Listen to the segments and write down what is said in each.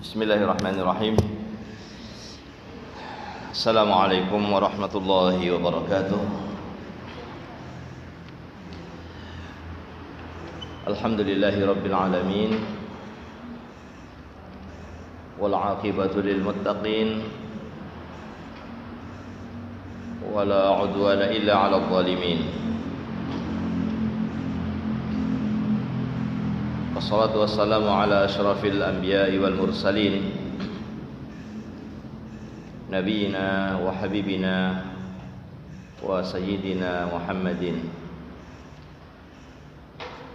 Bismillahirrahmanirrahim. Assalamualaikum warahmatullahi wabarakatuh. Alhamdulillahi rabbil alamin. Wal aqibatu lil muttaqin. Wala udwana illa 'alal zalimin. Wassalatu wassalamu ala asyrafil anbiya'i wal mursalin Nabiina wa habibina wa sayyidina Muhammadin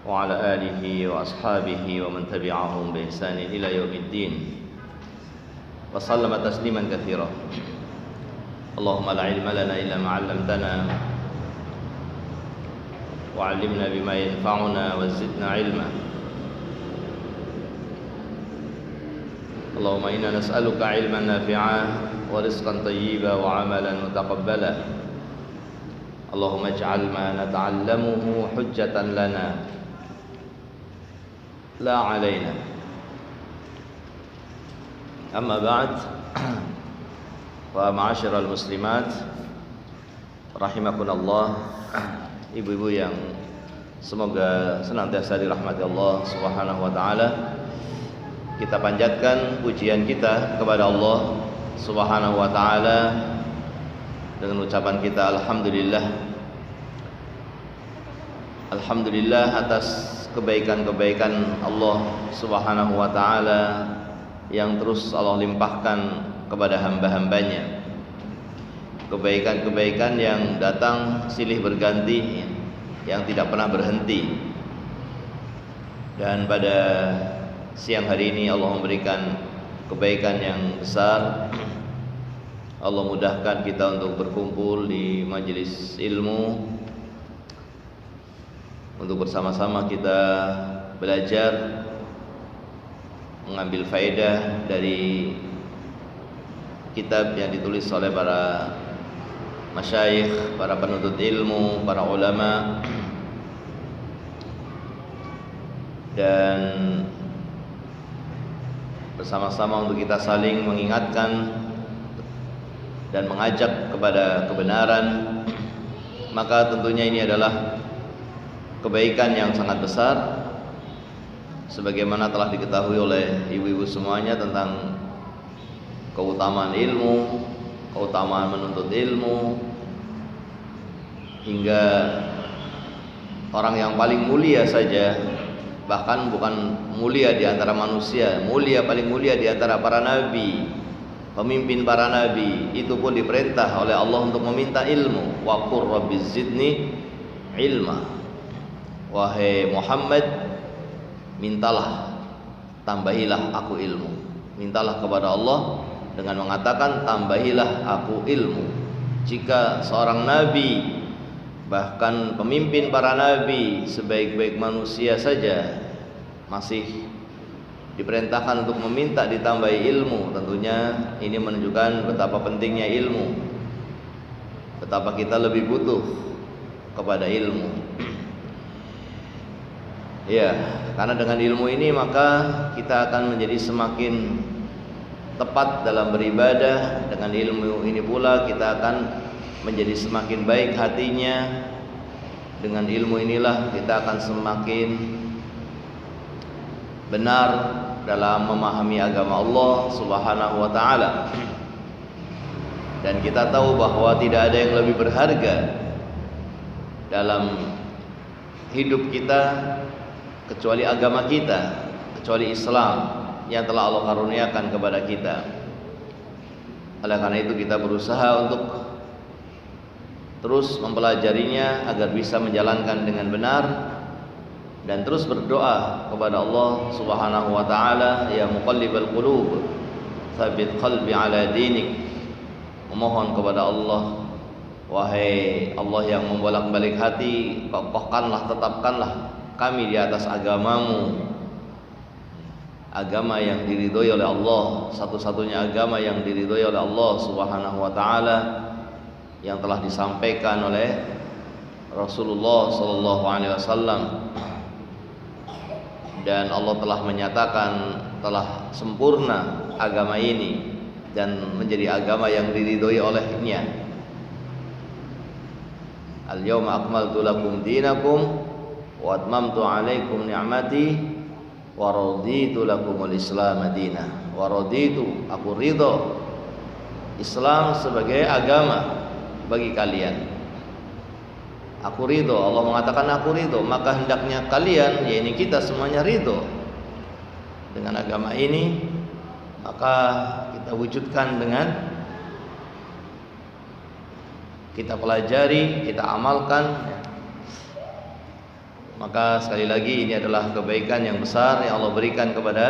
wa ala alihi wa ashabihi wa man tabi'ahum bi ihsanin ila yaumiddin wa sallama tasliman katsira. Allahumma la ilma lana illa ma 'allamtana wa 'allimna bima yanfa'una wa zidna 'ilma. Allahumma inna nas'aluka ilman nafi'an wa rizqan tayyiban wa amalan mutaqabbala. Allahumma ij'al ma nata'allamuhu hujjatan lana la 'alaina. Amma ba'd. Wa ma'asyiral muslimat rahimakumullah, ibu-ibu yang semoga senantiasa dirahmati Allah Subhanahu wa taala. Kita panjatkan pujian kita kepada Allah Subhanahu wa taala dengan ucapan kita alhamdulillah. Alhamdulillah atas kebaikan-kebaikan Allah Subhanahu wa taala yang terus Allah limpahkan kepada hamba-hambanya. Kebaikan-kebaikan yang datang silih berganti, yang tidak pernah berhenti. Dan pada siang hari ini Allah memberikan kebaikan yang besar. Allah mudahkan kita untuk berkumpul di majelis ilmu, untuk bersama-sama kita belajar, mengambil faedah dari kitab yang ditulis oleh para masyayikh, para penuntut ilmu, para ulama, dan bersama-sama untuk kita saling mengingatkan dan mengajak kepada kebenaran. Maka tentunya ini adalah kebaikan yang sangat besar, sebagaimana telah diketahui oleh ibu-ibu semuanya tentang keutamaan ilmu, keutamaan menuntut ilmu, hingga orang yang paling mulia saja, bahkan bukan mulia di antara manusia, paling mulia di antara para nabi, pemimpin para nabi, itu pun diperintah oleh Allah untuk meminta ilmu. Wa qur rabbiz zidni ilma. Wahai Muhammad, mintalah, tambahilah aku ilmu. Mintalah kepada Allah dengan mengatakan tambahilah aku ilmu. Jika seorang nabi, bahkan pemimpin para nabi, sebaik-baik manusia saja masih diperintahkan untuk meminta ditambahi ilmu, tentunya ini menunjukkan betapa pentingnya ilmu, betapa kita lebih butuh kepada ilmu. Ya, karena dengan ilmu ini maka kita akan menjadi semakin tepat dalam beribadah. Dengan ilmu ini pula kita akan menjadi semakin baik hatinya. Dengan ilmu inilah kita akan semakin benar dalam memahami agama Allah Subhanahu wa taala. Dan kita tahu bahwa tidak ada yang lebih berharga dalam hidup kita kecuali agama kita, kecuali Islam yang telah Allah karuniakan kepada kita. Oleh karena itu kita berusaha untuk terus mempelajarinya agar bisa menjalankan dengan benar, dan terus berdoa kepada Allah Subhanahu wa taala, ya muqallibal qulub, tsabbit qalbi ala dinik. Memohon kepada Allah, wahai Allah yang membolak-balik hati, kokohkanlah, tetapkanlah kami di atas agamamu, agama yang diridhoi oleh Allah, satu-satunya agama yang diridhoi oleh Allah Subhanahu wa taala, yang telah disampaikan oleh Rasulullah sallallahu alaihi wasallam. dan Allah telah menyatakan telah sempurna agama ini dan menjadi agama yang diridhoi olehnya. Al-yawma akmaltu lakum dinakum wa atmamtu alaikum ni'mati wa raditu lakumul Islam madinah. Wa raditu, aku ridho Islam sebagai agama bagi kalian. Aku ridho, Allah mengatakan aku ridho, maka hendaknya kalian, yakni kita semuanya ridho dengan agama ini. Maka kita wujudkan dengan kita pelajari, kita amalkan. Maka sekali lagi ini adalah kebaikan yang besar yang Allah berikan kepada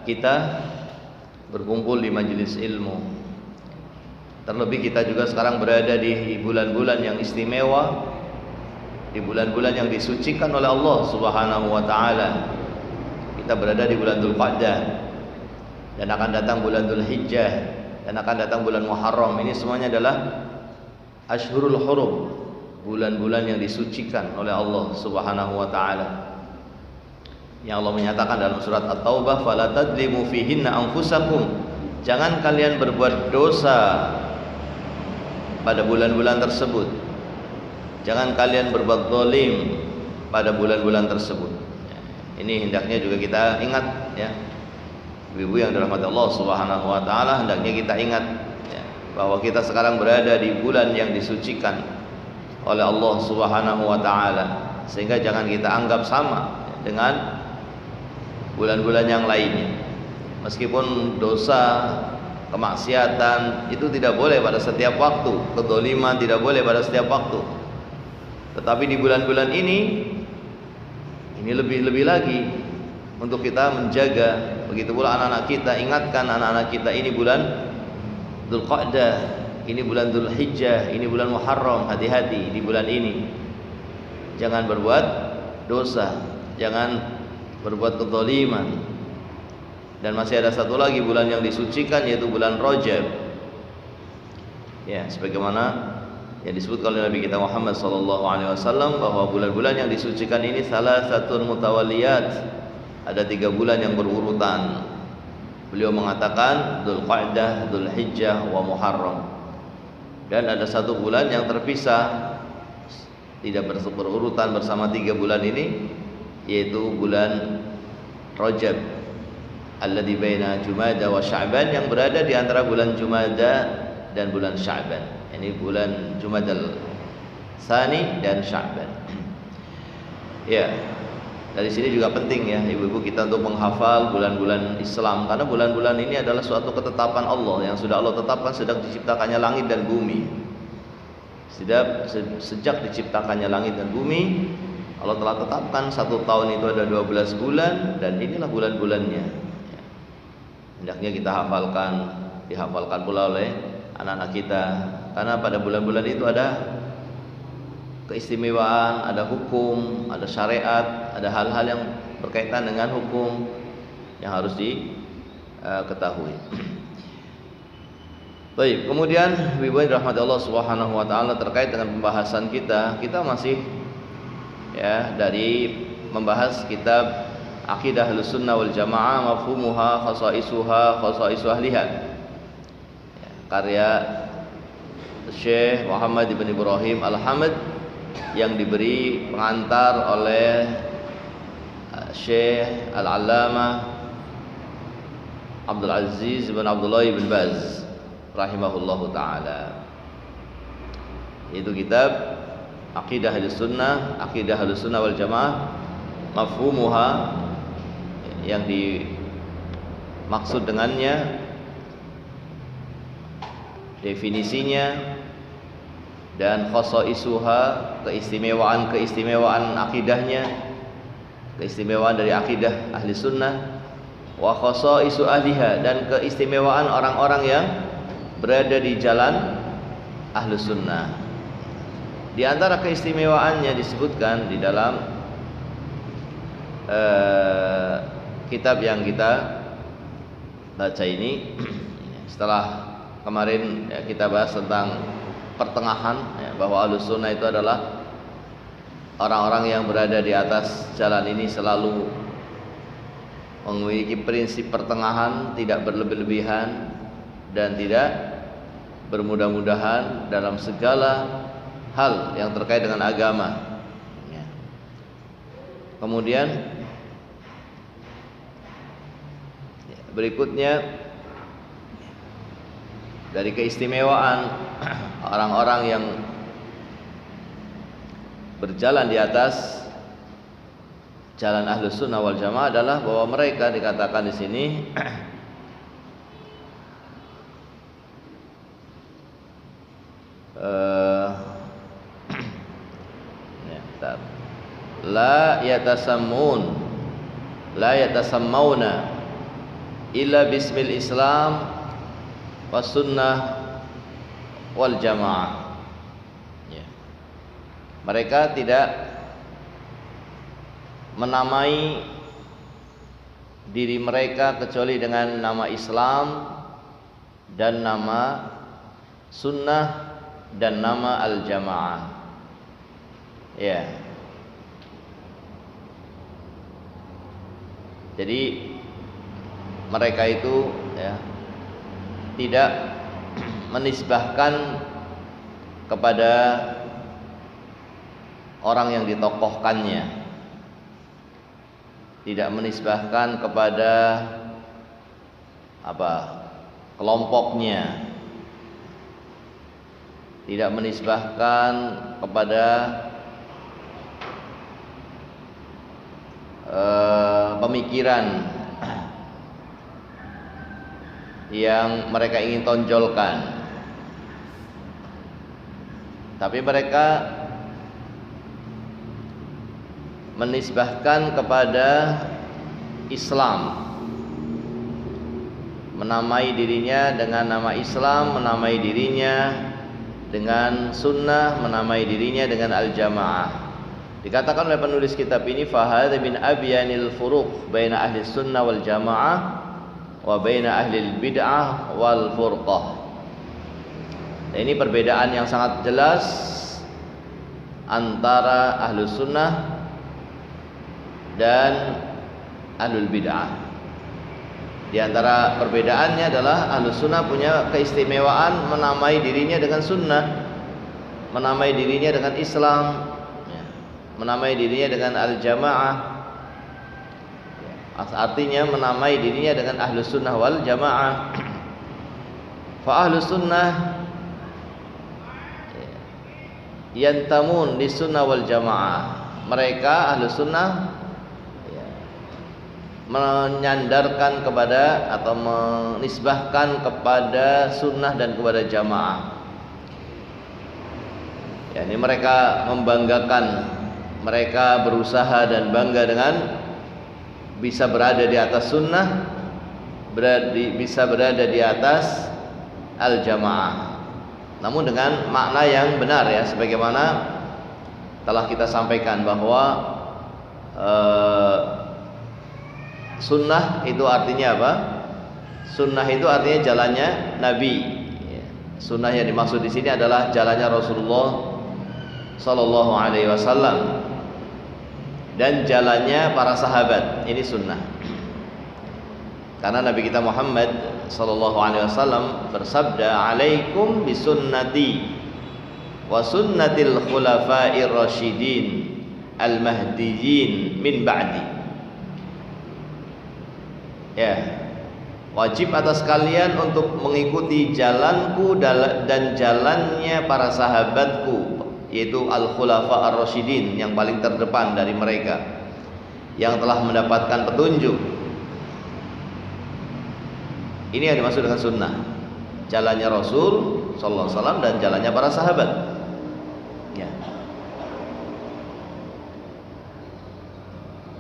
kita, berkumpul di majelis ilmu. Terlebih kita juga sekarang berada di bulan-bulan yang istimewa, di bulan-bulan yang disucikan oleh Allah Subhanahu wa taala. Kita berada di bulan Dzulqa'dah, dan akan datang bulan Dzulhijjah, dan akan datang bulan Muharram. Ini semuanya adalah Ashhurul Hurum, bulan-bulan yang disucikan oleh Allah Subhanahu wa taala. Yang Allah menyatakan dalam surat At-Taubah, "Fala tadlimu fihinna anfusakum." Jangan kalian berbuat dosa pada bulan-bulan tersebut. Jangan kalian berbuat zalim pada bulan-bulan tersebut. Ini hendaknya juga kita ingat, ya. Ibu-ibu yang dirahmati Allah Subhanahu wa taala, hendaknya kita ingat, ya, bahwa kita sekarang berada di bulan yang disucikan oleh Allah Subhanahu wa taala, sehingga jangan kita anggap sama dengan bulan-bulan yang lainnya. Meskipun dosa, kemaksiatan itu tidak boleh pada setiap waktu, kedzaliman tidak boleh pada setiap waktu. Tetapi di bulan-bulan ini lebih-lebih lagi untuk kita menjaga. Begitu pula anak-anak kita, ingatkan anak-anak kita, ini bulan Dzulqa'dah, ini bulan Dzulhijjah, ini bulan Muharram. Hati-hati di bulan ini. Jangan berbuat dosa, jangan berbuat kedzaliman. Dan masih ada satu lagi bulan yang disucikan, yaitu bulan Rajab. Ya, sebagaimana yang disebutkan oleh Nabi kita Muhammad SAW, bahwa bulan-bulan yang disucikan ini salah satu mutawaliyat, ada 3 bulan yang berurutan. Beliau mengatakan Dzulqa'dah, Dzulhijjah, wa Muharram. Dan ada satu bulan yang terpisah, tidak berurutan bersama 3 bulan ini, yaitu bulan Rajab, alladzi baina Jumada wa Sya'ban, yang berada di antara bulan Jumada dan bulan Sya'ban. Ini bulan Jumadal Tsani dan Sya'ban. Ya, dari sini juga penting, ya, ibu-ibu, kita untuk menghafal bulan-bulan Islam, karena bulan-bulan ini adalah suatu ketetapan Allah yang sudah Allah tetapkan sejak diciptakannya langit dan bumi. Sejak diciptakannya langit dan bumi, Allah telah tetapkan 1 tahun itu ada 12 bulan, dan inilah bulan-bulannya. Hendaknya kita hafalkan, dihafalkan pula oleh anak-anak kita, karena pada bulan-bulan itu ada keistimewaan, ada hukum, ada syariat, ada hal-hal yang berkaitan dengan hukum yang harus diketahui. Baik, kemudian ibu yang dirahmati Allah Subhanahu wa taala, terkait dengan pembahasan kita masih, ya, dari membahas kitab Aqidah Ahlussunnah wal Jamaah, mafhumuha, khasaisu ahliha, ya, karya Syekh Muhammad ibn Ibrahim Al-Hamad, yang diberi pengantar oleh Syekh Al-Allamah Abdul Aziz bin Abdullah bin Baz rahimahullahu taala. Itu kitab Aqidah Ahlussunnah wal Jamaah, mafhumuha, yang dimaksud dengannya, definisinya, dan khasaisuha, keistimewaan akidahnya, keistimewaan dari akidah ahli sunnah, wa khasaisu ahliha, dan keistimewaan orang-orang yang berada di jalan ahli sunnah. Di antara keistimewaannya disebutkan di dalam kitab yang kita baca ini, setelah kemarin, ya, kita bahas tentang pertengahan, ya, bahwa Ahlus Sunnah itu adalah orang-orang yang berada di atas jalan ini, selalu memiliki prinsip pertengahan, tidak berlebih-lebihan dan tidak bermudah-mudahan dalam segala hal yang terkait dengan agama. Kemudian berikutnya dari keistimewaan orang-orang yang berjalan di atas jalan Ahlus Sunnah wal Jamaah adalah bahwa mereka dikatakan di sini la yatasammuna illa bismil Islam was sunnah wal jamaah. Mereka tidak menamai diri mereka kecuali dengan nama Islam dan nama sunnah dan nama al-jamaah. Ya. Jadi mereka itu ya tidak menisbahkan kepada orang yang ditokohkannya, tidak menisbahkan kepada kelompoknya, tidak menisbahkan kepada pemikiran yang mereka ingin tonjolkan, tapi mereka menisbahkan kepada Islam, menamai dirinya dengan nama Islam, menamai dirinya dengan sunnah, menamai dirinya dengan al-jamaah. Dikatakan oleh penulis kitab ini, fahadha min abyanil furuq baina ahli sunnah wal jamaah wa baina ahli bid'ah wal furqah. Ini perbedaan yang sangat jelas antara ahli sunnah dan ahlul bid'ah. Di antara perbedaannya adalah ahli sunnah punya keistimewaan menamai dirinya dengan sunnah, menamai dirinya dengan Islam, menamai dirinya dengan al-jamaah. Artinya menamai dirinya dengan ahlus sunnah wal jamaah. Fa ahlus sunnah yantamun di sunnah wal jamaah. Mereka ahlus sunnah menyandarkan kepada atau menisbahkan kepada sunnah dan kepada jamaah. Ini mereka membanggakan, mereka berusaha dan bangga dengan bisa berada di atas sunnah, bisa berada di atas al-jamaah. Namun dengan makna yang benar ya, sebagaimana telah kita sampaikan bahwa sunnah itu artinya apa? Sunnah itu artinya jalannya Nabi. Sunnah yang dimaksud di sini adalah jalannya Rasulullah Sallallahu Alaihi Wasallam dan jalannya para sahabat. Ini sunnah. Karena Nabi kita Muhammad Sallallahu Alaihi Wasallam bersabda, "Alaikum bisunnati wa sunnatil khulafa'ir rasyidin al-mahdiyyin min ba'di." Ya, wajib atas kalian untuk mengikuti jalanku dan jalannya para sahabatku, yaitu al-khulafa ar-rasyidin, yang paling terdepan dari mereka, yang telah mendapatkan petunjuk. Ini yang dimaksud dengan sunnah, jalannya Rasul sallallahu alaihi wasallam dan jalannya para sahabat. Ya.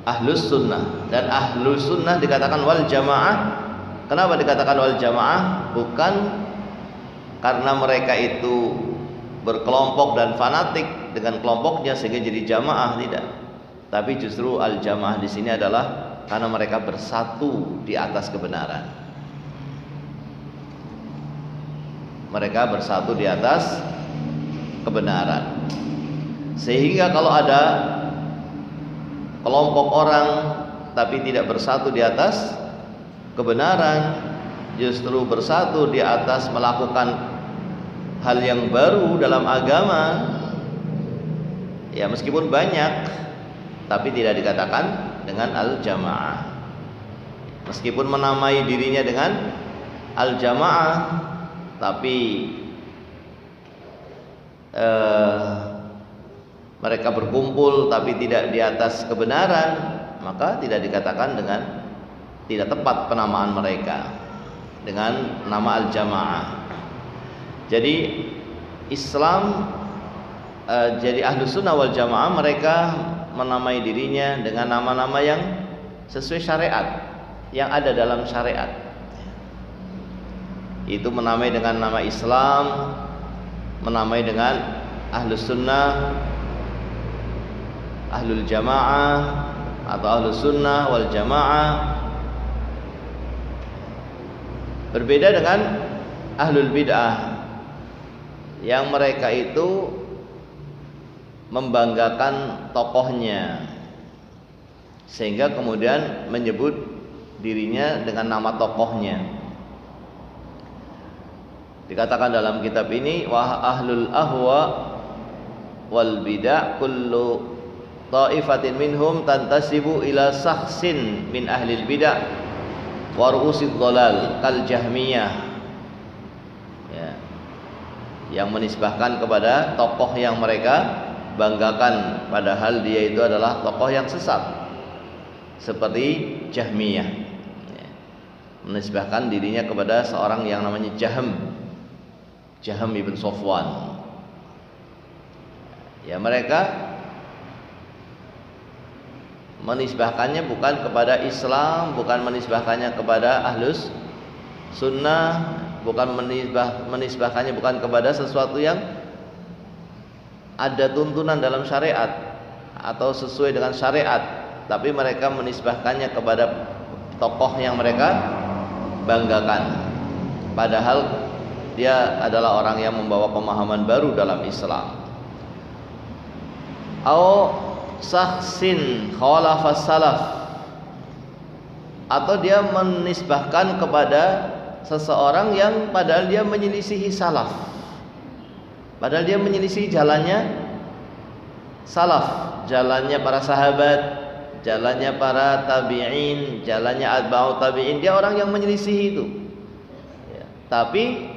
Ahlus sunnah, dan ahlus sunnah dikatakan wal jamaah. Kenapa dikatakan wal jamaah? Bukan karena mereka itu berkelompok dan fanatik dengan kelompoknya sehingga jadi jamaah, tidak. Tapi justru al jamaah di sini adalah karena mereka bersatu di atas kebenaran. Mereka bersatu di atas kebenaran. Sehingga kalau ada kelompok orang tapi tidak bersatu di atas kebenaran, justru bersatu di atas melakukan hal yang baru dalam agama. Ya meskipun banyak, tapi tidak dikatakan dengan al-jamaah. Meskipun menamai dirinya dengan al-jamaah, tapi mereka berkumpul tapi tidak di atas kebenaran, maka tidak dikatakan dengan, tidak tepat penamaan mereka dengan nama al-jamaah. Jadi Islam, jadi Ahlus Sunnah wal Jamaah mereka menamai dirinya dengan nama-nama yang sesuai syariat, yang ada dalam syariat. Itu menamai dengan nama Islam, menamai dengan Ahlus Sunnah, Ahlul Jamaah atau Ahlus Sunnah wal Jamaah. Berbeda dengan Ahlul Bid'ah yang mereka itu membanggakan tokohnya, sehingga kemudian menyebut dirinya dengan nama tokohnya. Dikatakan dalam kitab ini, wa ahlul ahwa wal bid'ah kullu ta'ifatin minhum tantasibu ila sakhsin min ahlil bid'ah wa ru'usid dhalal kal jahmiyah, ya, yang menisbahkan kepada tokoh yang mereka banggakan, padahal dia itu adalah tokoh yang sesat, seperti Jahmiyah, ya, menisbahkan dirinya kepada seorang yang namanya Jahm ibn Safwan. Ya mereka menisbahkannya bukan kepada Islam, bukan menisbahkannya kepada Ahlus Sunnah, bukan menisbahkannya bukan kepada sesuatu yang ada tuntunan dalam syariat atau sesuai dengan syariat, tapi mereka menisbahkannya kepada tokoh yang mereka banggakan, padahal dia adalah orang yang membawa pemahaman baru dalam Islam. Au sakhsin khalafas salaf, atau dia menisbahkan kepada seseorang yang padahal dia menyelisihi salaf, padahal dia menyelisih jalannya salaf, jalannya para sahabat, jalannya para tabi'in, jalannya atba'ut tabi'in. Dia orang yang menyelisih itu, ya. Tapi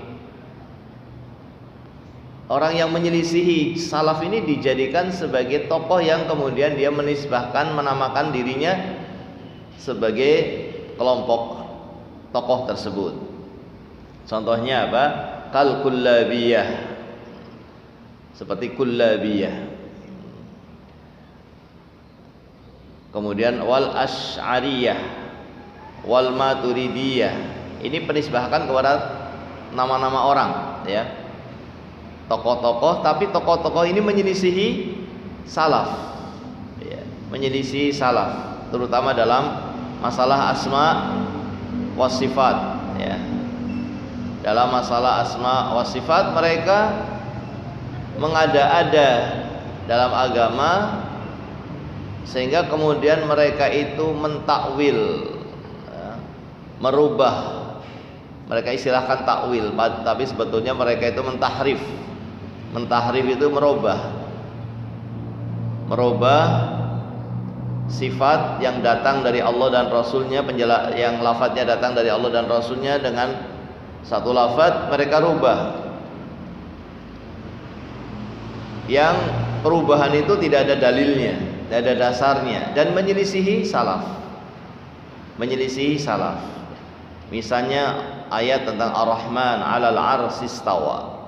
orang yang menyelisihi salaf ini dijadikan sebagai tokoh yang kemudian dia menisbahkan, menamakan dirinya sebagai kelompok tokoh tersebut. Contohnya apa? Kal kullabiyah, seperti kullabiyah. Kemudian wal asy'ariyah, wal maturidiyah. Ini penisbahkan kepada nama-nama orang, ya, tokoh-tokoh, tapi tokoh-tokoh ini menyelisihi salaf, ya, menyelisihi salaf, terutama dalam masalah asma wa sifat, ya. Dalam masalah asma wa sifat mereka mengada-ada dalam agama, sehingga kemudian mereka itu mentakwil, ya, merubah. Mereka istilahkan takwil, tapi sebetulnya mereka itu mentahrif. Mentahrif itu merubah sifat yang datang dari Allah dan Rasulnya, yang lafadznya datang dari Allah dan Rasulnya, dengan satu lafadz mereka rubah, yang perubahan itu tidak ada dalilnya, tidak ada dasarnya, dan menyelisihi salaf. Misalnya ayat tentang Ar-Rahman 'alal 'arsy istawa.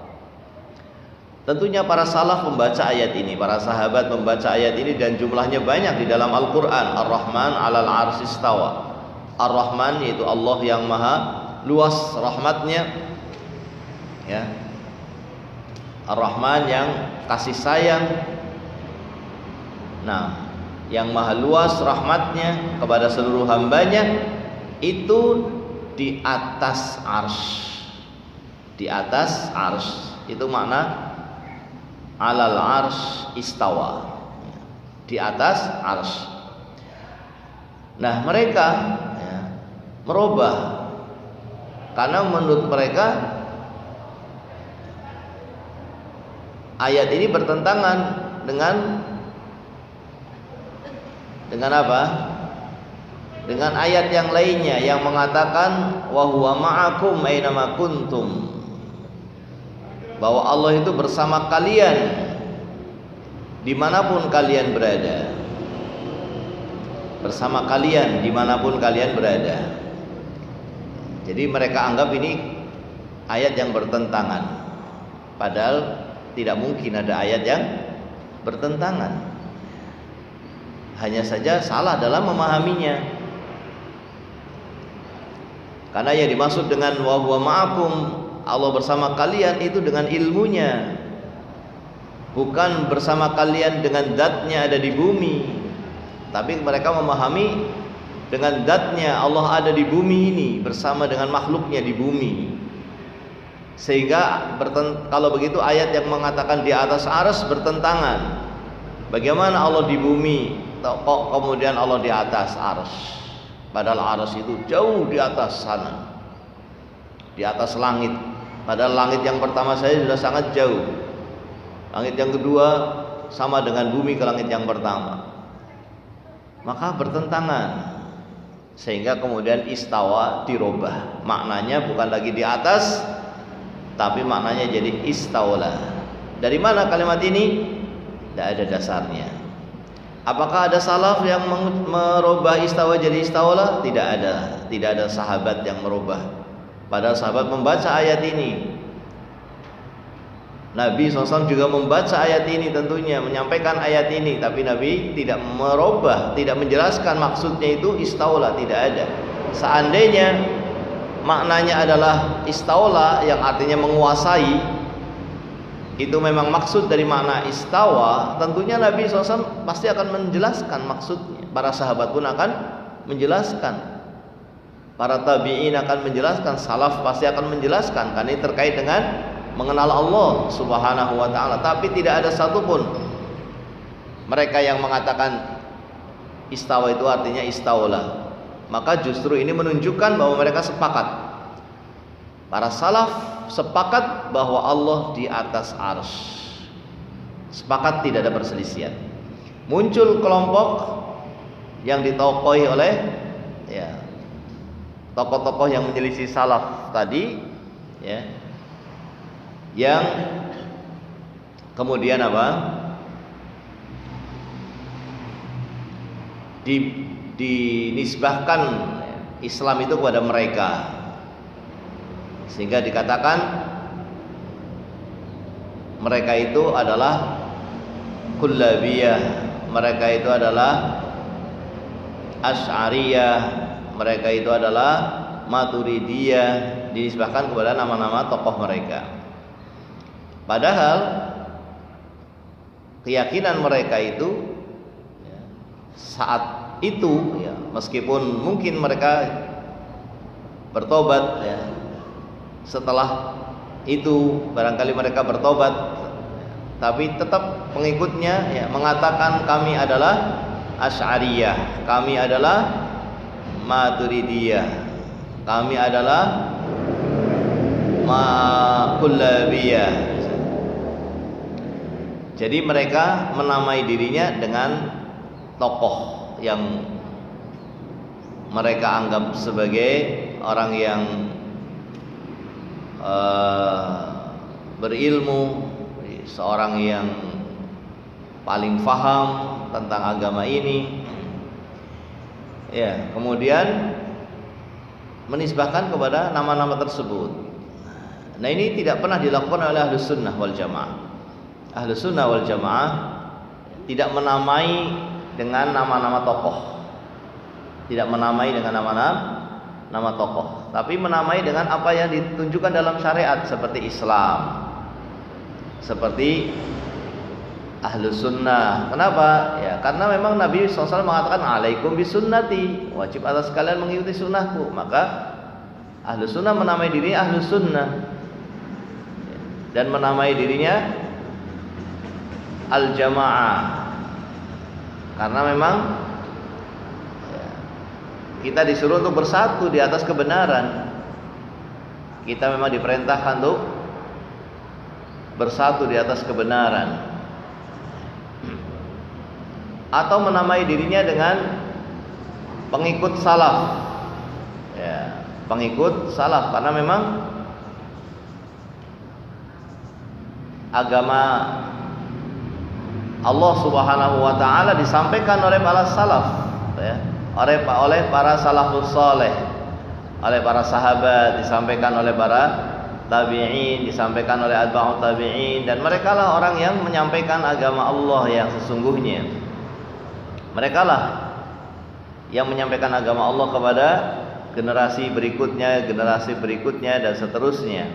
Tentunya para salaf membaca ayat ini, para sahabat membaca ayat ini, dan jumlahnya banyak di dalam Al-Qur'an. Ar-Rahman 'alal 'arsy istawa. Ar-Rahman yaitu Allah yang maha luas rahmatnya, ya. Ar-Rahman yang kasih sayang. Nah, yang maha luas rahmatnya kepada seluruh hambanya, itu di atas arsy. Di atas arsy itu makna alal arsy istawa, di atas arsy. Nah mereka ya, merubah karena menurut mereka ayat ini bertentangan dengan apa? Dengan ayat yang lainnya yang mengatakan wa huwa ma'akum aina ma kuntum, bahwa Allah itu bersama kalian dimanapun kalian berada, bersama kalian dimanapun kalian berada. Jadi mereka anggap ini ayat yang bertentangan, padahal tidak mungkin ada ayat yang bertentangan. Hanya saja salah dalam memahaminya. Karena yang dimaksud dengan wa huwa ma'akum, Allah bersama kalian, itu dengan ilmunya, bukan bersama kalian dengan zatnya ada di bumi. Tapi mereka memahami dengan zatnya Allah ada di bumi ini bersama dengan makhluknya di bumi. Sehingga kalau begitu ayat yang mengatakan di atas arsy bertentangan. Bagaimana Allah di bumi kok kemudian Allah di atas arsy? Padahal arsy itu jauh di atas sana, di atas langit. Padahal langit yang pertama saja sudah sangat jauh. Langit yang kedua sama dengan bumi ke langit yang pertama. Maka bertentangan. Sehingga kemudian istawa dirubah. Maknanya bukan lagi di atas, tapi maknanya jadi istawla. Dari mana kalimat ini? Tidak ada dasarnya. Apakah ada salaf yang merubah istawa jadi istawla? Tidak ada. Tidak ada sahabat yang merubah. Padahal sahabat membaca ayat ini. Nabi SAW juga membaca ayat ini, tentunya menyampaikan ayat ini, tapi Nabi tidak merubah, tidak menjelaskan maksudnya itu istawla, tidak ada. Seandainya maknanya adalah istawla yang artinya menguasai, itu memang maksud dari makna istawa, tentunya Nabi SAW pasti akan menjelaskan maksudnya. Para sahabat pun akan menjelaskan, para tabi'in akan menjelaskan, salaf pasti akan menjelaskan, karena ini terkait dengan mengenal Allah Subhanahu wa ta'ala. Tapi tidak ada satupun mereka yang mengatakan istawa itu artinya istawla. Maka justru ini menunjukkan bahwa mereka sepakat, para salaf sepakat bahwa Allah di atas arsy. Sepakat, tidak ada perselisihan. Muncul kelompok yang ditokohi oleh ya, tokoh-tokoh yang menyelisih salaf tadi ya, yang kemudian apa? Dinisbahkan Islam itu kepada mereka, sehingga dikatakan mereka itu adalah kullabiyah, mereka itu adalah asy'ariyah, mereka itu adalah maturidiyah, dinisbahkan kepada nama-nama tokoh mereka. Padahal keyakinan mereka itu saat itu ya, meskipun mungkin mereka bertobat ya, setelah itu barangkali mereka bertobat, tapi tetap pengikutnya ya, mengatakan kami adalah asy'ariyah, kami adalah maturidiyah, kami adalah kullabiyah. Jadi mereka menamai dirinya dengan tokoh yang mereka anggap sebagai orang yang berilmu, seorang yang paling faham tentang agama ini. Ya, kemudian menisbahkan kepada nama-nama tersebut. Nah, ini tidak pernah dilakukan oleh Ahlus Sunnah wal Jamaah. Ahlus Sunnah wal Jamaah tidak menamai dengan nama-nama tokoh, tidak menamai dengan nama tokoh, tapi menamai dengan apa yang ditunjukkan dalam syariat, seperti Islam, seperti Ahlus Sunnah. Kenapa? Ya, karena memang Nabi SAW mengatakan alaikum bisunnati, wajib atas kalian mengikuti sunnahku. Maka Ahlus Sunnah menamai diri Ahlus Sunnah dan menamai dirinya Al-Jamaah, karena memang ya, Kita disuruh untuk bersatu di atas kebenaran. Kita memang diperintahkan untuk bersatu di atas kebenaran. Atau menamai dirinya dengan pengikut salaf. Ya, pengikut salaf, karena memang agama Allah Subhanahu wa taala disampaikan oleh para salaf, ya, oleh para salafus saleh, oleh para sahabat, disampaikan oleh para tabi'in, disampaikan oleh atba'ut tabi'in, dan mereka lah orang yang menyampaikan agama Allah yang sesungguhnya. Mereka lah yang menyampaikan agama Allah kepada generasi berikutnya dan seterusnya.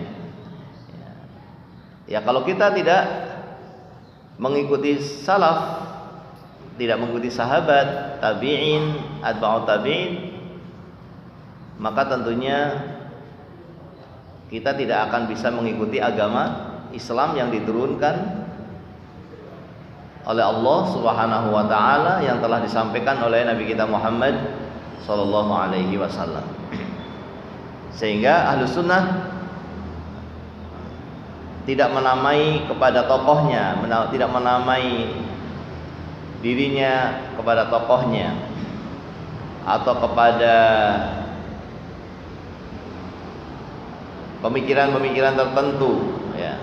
Ya, kalau kita tidak mengikuti salaf, tidak mengikuti sahabat, tabi'in, atba'ut tabi'in, maka tentunya kita tidak akan bisa mengikuti agama Islam yang diturunkan oleh Allah Subhanahu wa taala, yang telah disampaikan oleh Nabi kita Muhammad sallallahu alaihi wasallam. Sehingga Ahlus Sunnah tidak menamai kepada tokohnya, tidak menamai dirinya kepada tokohnya atau kepada pemikiran-pemikiran tertentu, ya,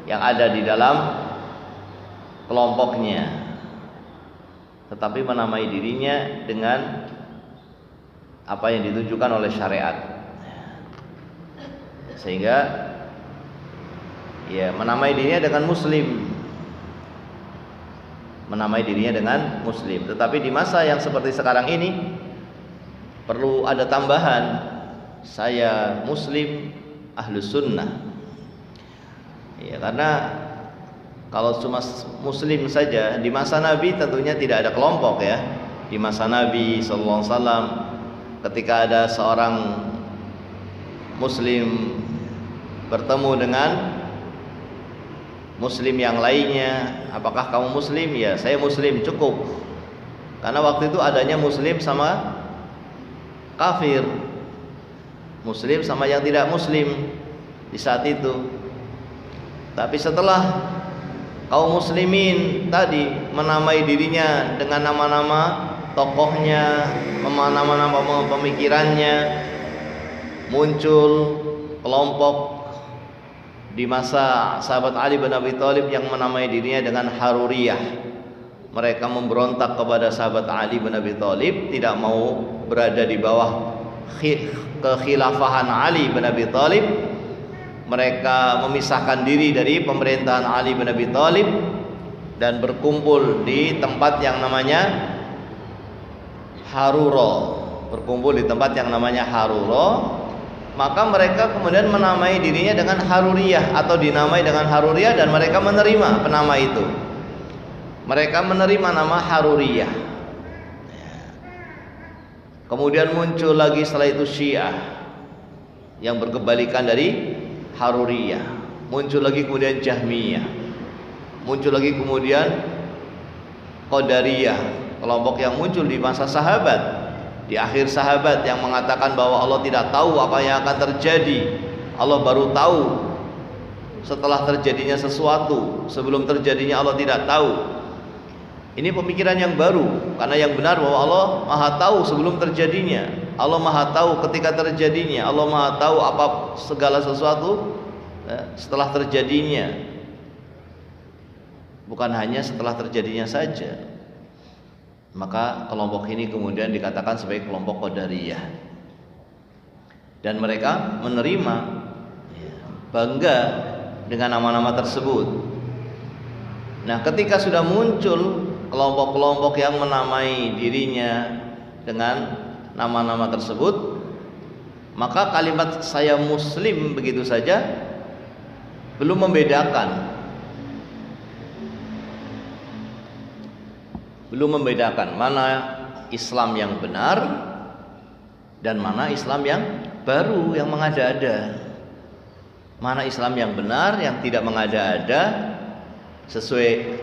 yang ada di dalam kelompoknya, tetapi menamai dirinya dengan apa yang ditujukan oleh syariat. Sehingga ya menamai dirinya dengan muslim, menamai dirinya dengan muslim. Tetapi di masa yang seperti sekarang ini perlu ada tambahan, saya muslim Ahlus Sunnah. Ya, karena kalau cuma muslim saja di masa Nabi tentunya tidak ada kelompok, ya. Di masa Nabi sallallahu alaihi wasallam ketika ada seorang muslim bertemu dengan muslim yang lainnya, apakah kamu muslim? Ya, saya muslim, cukup. Karena waktu itu adanya muslim sama kafir, muslim sama yang tidak muslim di saat itu. Tapi setelah kaum muslimin tadi menamai dirinya dengan nama-nama tokohnya, nama-nama pemikirannya, muncul kelompok di masa sahabat Ali bin Abi Thalib yang menamai dirinya dengan Haruriyah. Mereka memberontak kepada sahabat Ali bin Abi Thalib, tidak mau berada di bawah kekhilafahan Ali bin Abi Thalib. Mereka memisahkan diri dari pemerintahan Ali bin Abi Thalib dan berkumpul di tempat yang namanya Harura. Berkumpul di tempat yang namanya Harura. Maka mereka kemudian menamai dirinya dengan Haruriyah atau dinamai dengan Haruriyah, dan mereka menerima penama itu. Mereka menerima nama Haruriyah. Kemudian muncul lagi setelah itu Syiah yang berkebalikan dari Haruriyah. Muncul lagi kemudian Jahmiyah. Muncul lagi kemudian Qadariyah, kelompok yang muncul di masa sahabat, di akhir sahabat, yang mengatakan bahwa Allah tidak tahu apa yang akan terjadi. Allah baru tahu setelah terjadinya sesuatu, sebelum terjadinya Allah tidak tahu. Ini pemikiran yang baru, karena yang benar bahwa Allah Maha tahu sebelum terjadinya, Allah Maha tahu ketika terjadinya, Allah Maha tahu apa segala sesuatu setelah terjadinya, bukan hanya setelah terjadinya saja. Maka kelompok ini kemudian dikatakan sebagai kelompok Qadariyah, dan mereka menerima, bangga dengan nama-nama tersebut. Nah, ketika sudah muncul kelompok-kelompok yang menamai dirinya dengan nama-nama tersebut, maka kalimat saya muslim begitu saja belum membedakan mana Islam yang benar dan mana Islam yang baru, yang mengada-ada. Mana Islam yang benar, yang tidak mengada-ada, sesuai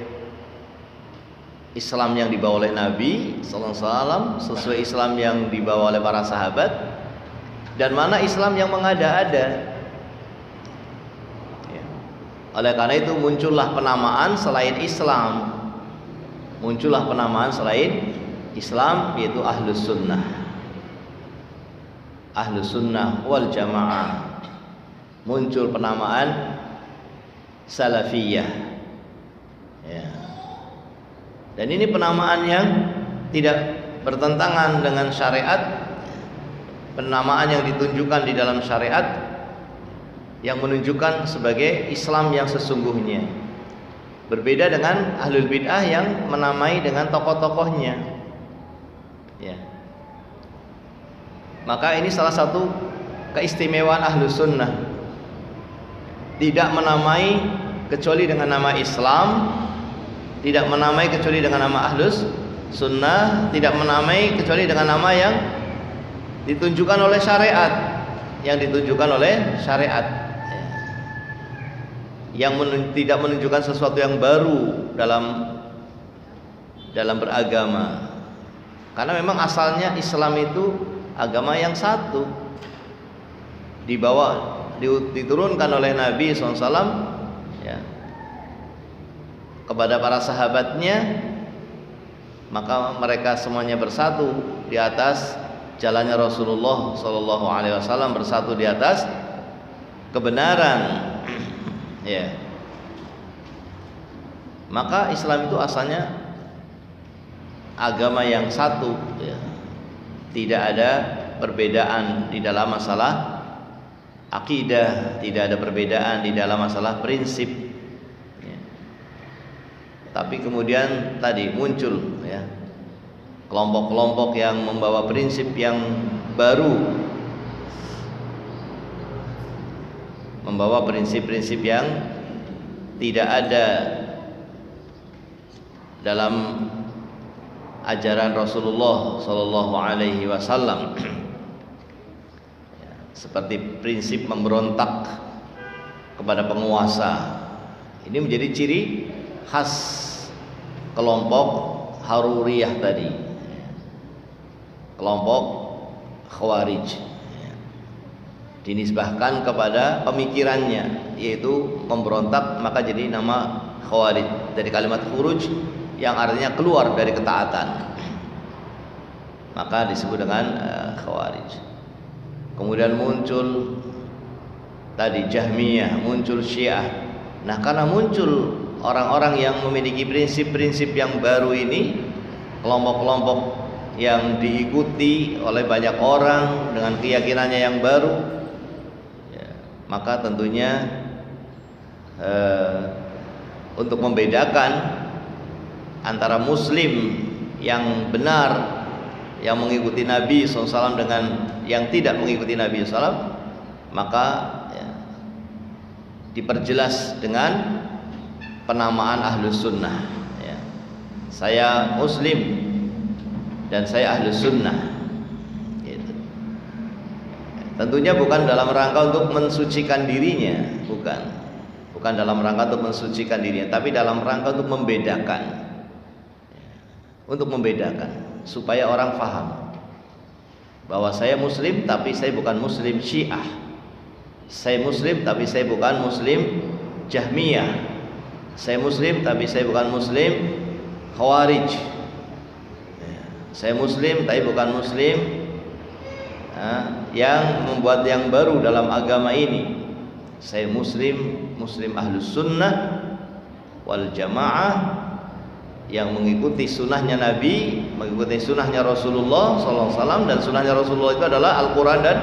Islam yang dibawa oleh Nabi sallallahu alaihi wasallam, sesuai Islam yang dibawa oleh para sahabat, dan mana Islam yang mengada-ada. Ya. Oleh karena itu muncullah penamaan selain Islam. Muncullah penamaan selain Islam, yaitu Ahlus Sunnah. Ahlus Sunnah wal Jamaah. Muncul penamaan Salafiyah. Ya. Dan ini penamaan yang tidak bertentangan dengan syariat, penamaan yang ditunjukkan di dalam syariat yang menunjukkan sebagai Islam yang sesungguhnya. Berbeda dengan ahlul bid'ah yang menamai dengan tokoh-tokohnya. Ya. Maka ini salah satu keistimewaan Ahlus Sunnah, tidak menamai kecuali dengan nama Islam, tidak menamai kecuali dengan nama Ahlus Sunnah, tidak menamai kecuali dengan nama yang ditunjukkan oleh syariat, yang ditunjukkan oleh syariat, yang tidak menunjukkan sesuatu yang baru dalam beragama. Karena memang asalnya Islam itu agama yang satu, diturunkan oleh Nabi SAW ya, kepada para sahabatnya, maka mereka semuanya bersatu di atas jalannya Rasulullah SAW, bersatu di atas kebenaran. Ya. Maka Islam itu asalnya agama yang satu. Ya. Tidak ada perbedaan di dalam masalah akidah, tidak ada perbedaan di dalam masalah prinsip. Ya. Tapi kemudian tadi muncul ya, kelompok-kelompok yang membawa prinsip yang baru, membawa prinsip-prinsip yang tidak ada dalam ajaran Rasulullah sallallahu alaihi wasallam. Seperti prinsip memberontak kepada penguasa. Ini menjadi ciri khas kelompok Haruriyah tadi, kelompok Khawarij. Dinisbahkan kepada pemikirannya, yaitu memberontak, maka jadi nama Khawarij, dari kalimat khuruj yang artinya keluar dari ketaatan, maka disebut dengan Khawarij. Kemudian muncul tadi Jahmiyah, muncul Syiah. Nah, karena muncul orang-orang yang memiliki prinsip-prinsip yang baru ini, kelompok-kelompok yang diikuti oleh banyak orang dengan keyakinannya yang baru, ya, maka tentunya untuk membedakan antara Muslim yang benar, yang mengikuti Nabi SAW dengan yang tidak mengikuti Nabi SAW, maka ya, diperjelas dengan penamaan Ahlus Sunnah. Ya. Saya Muslim dan saya Ahlus Sunnah. Gitu. Tentunya bukan dalam rangka untuk mensucikan dirinya, bukan dalam rangka untuk mensucikan dirinya, tapi dalam rangka untuk membedakan. Untuk membedakan supaya orang faham bahwa saya Muslim tapi saya bukan Muslim Syiah, saya Muslim tapi saya bukan Muslim Jahmiyah, saya Muslim tapi saya bukan Muslim Khawarij, saya Muslim tapi bukan Muslim yang membuat yang baru dalam agama ini. Saya Muslim Ahlus Sunnah wal Jamaah, yang mengikuti sunnahnya Nabi, mengikuti sunnahnya Rasulullah SAW, dan sunnahnya Rasulullah itu adalah Al-Quran dan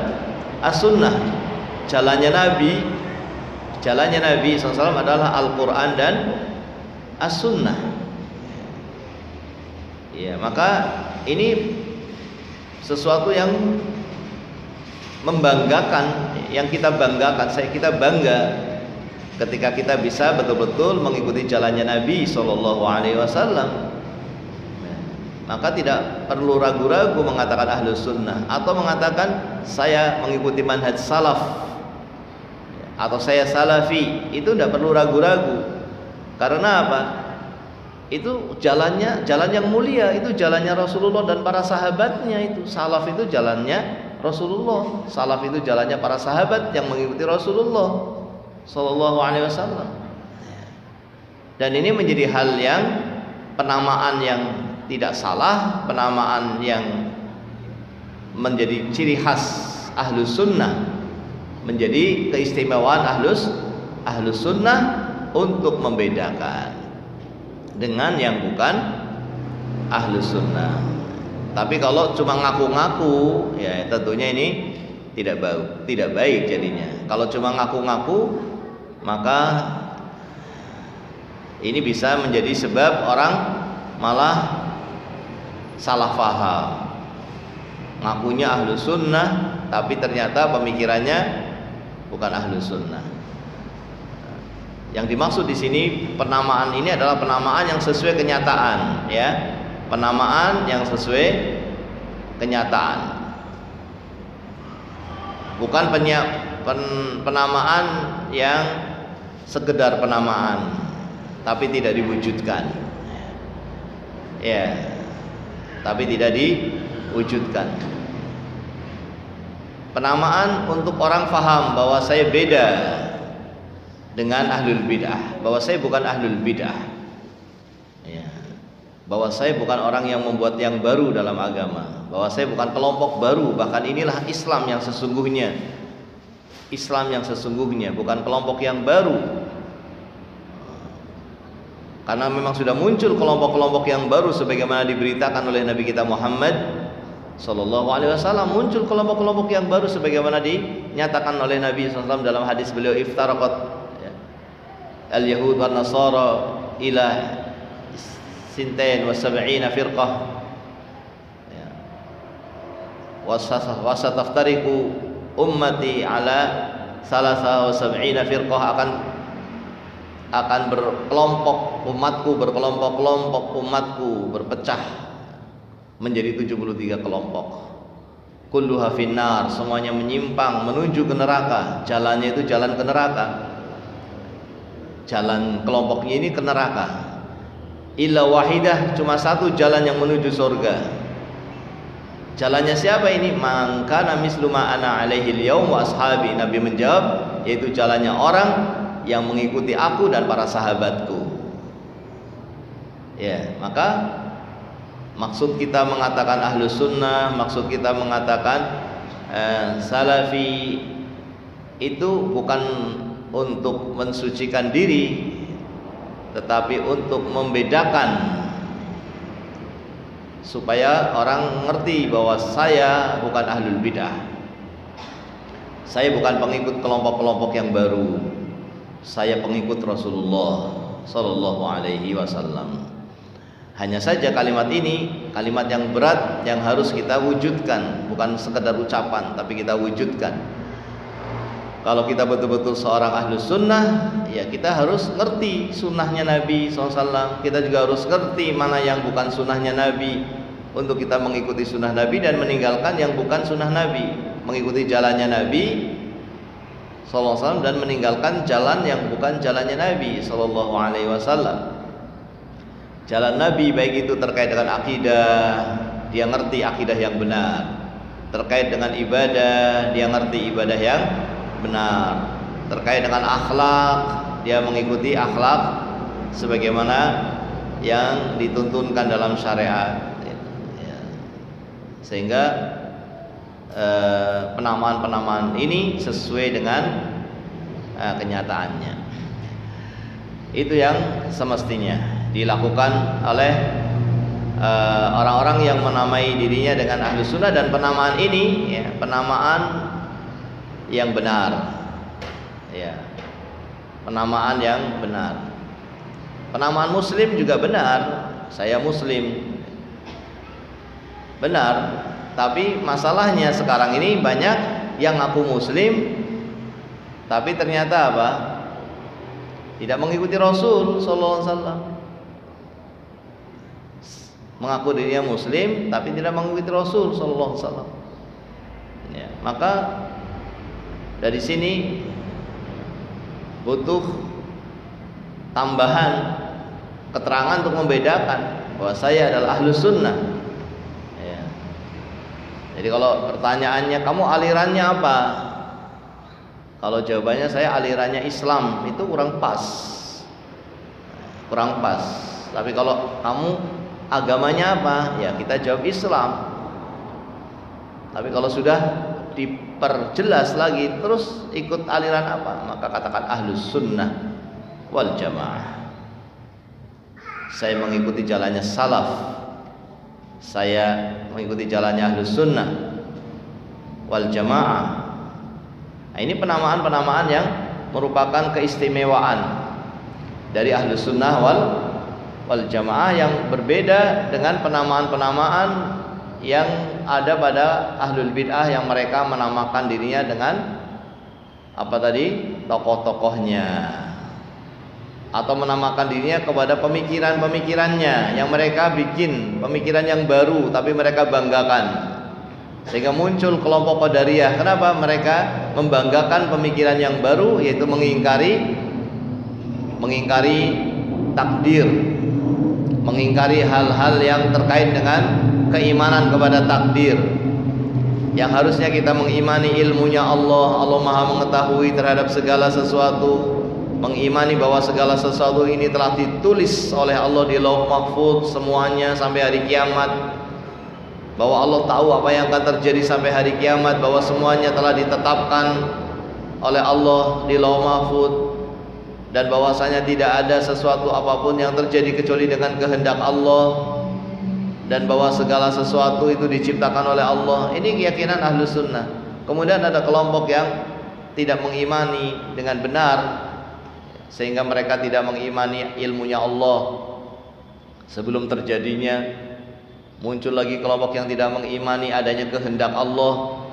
As-Sunnah. Jalannya Nabi SAW adalah Al-Quran dan As-Sunnah. Ya, maka ini sesuatu yang membanggakan, yang kita banggakan. Kita bangga ketika kita bisa betul-betul mengikuti jalannya Nabi Sallallahu Alaihi Wasallam. Maka tidak perlu ragu-ragu mengatakan Ahlus Sunnah, atau mengatakan saya mengikuti manhaj salaf, atau saya salafi. Itu tidak perlu ragu-ragu. Karena apa? itu jalan yang mulia, itu jalannya Rasulullah dan para sahabatnya. Itu salaf, itu jalannya Rasulullah. Salaf itu jalannya para sahabat yang mengikuti Rasulullah Sallallahu Alaihi Wasallam. Dan ini menjadi hal yang penamaan yang tidak salah, penamaan yang menjadi ciri khas Ahlus Sunnah, menjadi keistimewaan Ahlus Sunnah untuk membedakan dengan yang bukan Ahlus Sunnah. Tapi kalau cuma ngaku-ngaku, ya tentunya ini tidak baik jadinya. Kalau cuma ngaku-ngaku, maka ini bisa menjadi sebab orang malah salah paham. Ngakunya Ahlus Sunnah, tapi ternyata pemikirannya bukan Ahlus Sunnah. Yang dimaksud di sini penamaan ini adalah penamaan yang sesuai kenyataan, ya. Penamaan yang sesuai kenyataan. Bukan penamaan yang sekedar penamaan tapi tidak diwujudkan. Ya. Tapi tidak diwujudkan. Penamaan untuk orang faham bahwa saya beda dengan ahlul bid'ah, bahwa saya bukan ahlul bid'ah, ya. Bahwa saya bukan orang yang membuat yang baru dalam agama, bahwa saya bukan kelompok baru, bahkan inilah Islam yang sesungguhnya, Islam yang sesungguhnya, bukan kelompok yang baru. Karena memang sudah muncul kelompok-kelompok yang baru sebagaimana diberitakan oleh Nabi kita Muhammad Sallallahu Alaihi Wasallam. Muncul kelompok-kelompok yang baru sebagaimana dinyatakan oleh Nabi SAW dalam hadis beliau, iftaraqat al-yahud wa nasara ila sintain wa sab'ina firqah wa sataftariqu ummati ala salasa wa sab'ina firqah, akan berkelompok umatku, berkelompok-kelompok umatku berpecah menjadi 73 kelompok. Kulluha finnar, semuanya menyimpang menuju ke neraka. Jalannya itu jalan ke neraka. Jalan kelompoknya ini ke neraka. Illa wahidah, cuma satu jalan yang menuju surga. Jalannya siapa ini? Man kana mislu ma ana alaihi al-yaum wa ashabi. Nabi menjawab, yaitu jalannya orang yang mengikuti aku dan para sahabatku. Ya, maka maksud kita mengatakan Ahlus Sunnah, maksud kita mengatakan Salafi itu bukan untuk mensucikan diri, tetapi untuk membedakan, supaya orang ngerti bahwa saya bukan ahlul bid'ah, saya bukan pengikut kelompok-kelompok yang baru, saya pengikut Rasulullah Sallallahu Alaihi Wasallam. Hanya saja kalimat ini kalimat yang berat yang harus kita wujudkan, bukan sekedar ucapan tapi kita wujudkan. Kalau kita betul-betul seorang Ahlus Sunnah, ya kita harus ngerti sunnahnya Nabi SAW. Kita juga harus ngerti mana yang bukan sunnahnya Nabi, untuk kita mengikuti sunnah Nabi dan meninggalkan yang bukan sunnah Nabi, mengikuti jalannya Nabi SAW dan meninggalkan jalan yang bukan jalannya Nabi SAW. Jalan Nabi baik itu terkait dengan akidah, dia ngerti akidah yang benar. Terkait dengan ibadah, dia ngerti ibadah yang benar. Terkait dengan akhlak, dia mengikuti akhlak sebagaimana yang dituntunkan dalam syariat. Sehingga penamaan-penamaan ini sesuai dengan kenyataannya. Itu yang semestinya dilakukan oleh orang-orang yang menamai dirinya dengan Ahlus Sunnah. Dan penamaan ini, ya, penamaan yang benar, ya, penamaan yang benar. Penamaan Muslim juga benar, saya Muslim, benar. Tapi masalahnya sekarang ini banyak yang ngaku Muslim, tapi ternyata apa? Tidak mengikuti Rasul Sallallahu Alaihi Wasallam. Mengaku dirinya Muslim, tapi tidak mengikuti Rasul Sallallahu Alaihi Wasallam. Ya, maka dari sini butuh tambahan keterangan untuk membedakan bahwa saya adalah ahlus sunnah. Ya. Jadi kalau pertanyaannya kamu alirannya apa? Kalau jawabannya saya alirannya Islam, itu kurang pas. Kurang pas. Tapi kalau kamu agamanya apa? Ya kita jawab Islam. Tapi kalau sudah diperjelas lagi, terus ikut aliran apa? Maka katakan ahlus sunnah wal jamaah. Saya mengikuti jalannya salaf, saya mengikuti jalannya ahlus sunnah wal jamaah. Nah, ini penamaan-penamaan yang merupakan keistimewaan dari ahlus sunnah wal jamaah yang berbeda dengan penamaan-penamaan yang ada pada ahlul bid'ah yang mereka menamakan dirinya dengan apa tadi? Tokoh-tokohnya, atau menamakan dirinya kepada pemikiran-pemikirannya yang mereka bikin, pemikiran yang baru tapi mereka banggakan, sehingga muncul kelompok Qadariyah. Kenapa mereka membanggakan pemikiran yang baru, yaitu mengingkari takdir, mengingkari hal-hal yang terkait dengan keimanan kepada takdir, yang harusnya kita mengimani ilmunya Allah. Allah Maha mengetahui terhadap segala sesuatu, mengimani bahwa segala sesuatu ini telah ditulis oleh Allah di Lauh Mahfuz semuanya sampai hari kiamat, bahwa Allah tahu apa yang akan terjadi sampai hari kiamat, bahwa semuanya telah ditetapkan oleh Allah di Lauh Mahfuz, dan bahwasanya tidak ada sesuatu apapun yang terjadi kecuali dengan kehendak Allah, dan bahwa segala sesuatu itu diciptakan oleh Allah. Ini keyakinan ahlus sunnah. Kemudian ada kelompok yang tidak mengimani dengan benar, sehingga mereka tidak mengimani ilmunya Allah sebelum terjadinya. Muncul lagi kelompok yang tidak mengimani adanya kehendak Allah,